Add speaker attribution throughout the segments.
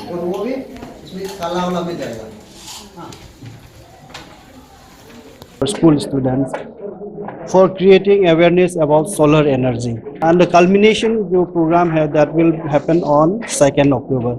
Speaker 1: और वो भी इसमें काला वाला में जाएगा।
Speaker 2: School students for creating awareness about solar energy, and the culmination जो program है that will happen on 2nd October.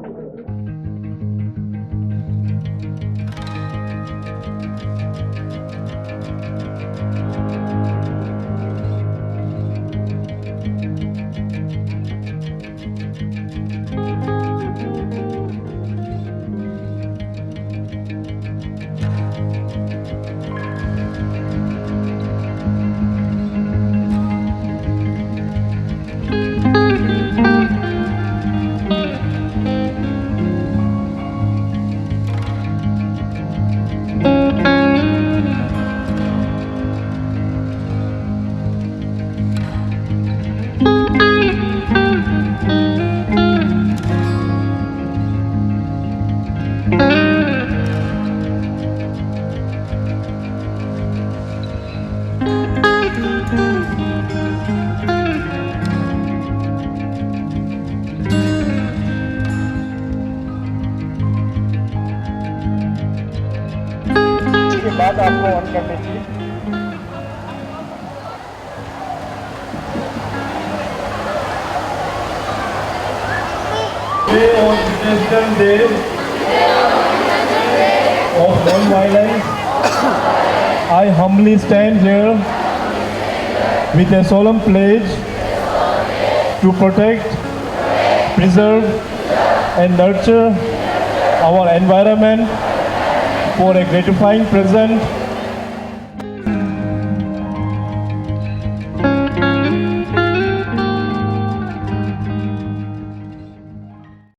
Speaker 3: इसके बाद आपको ऑन करनी चाहिए। Today on International Day of Non-Violence, I humbly stand here with a solemn pledge to protect, preserve and nurture our environment for a gratifying present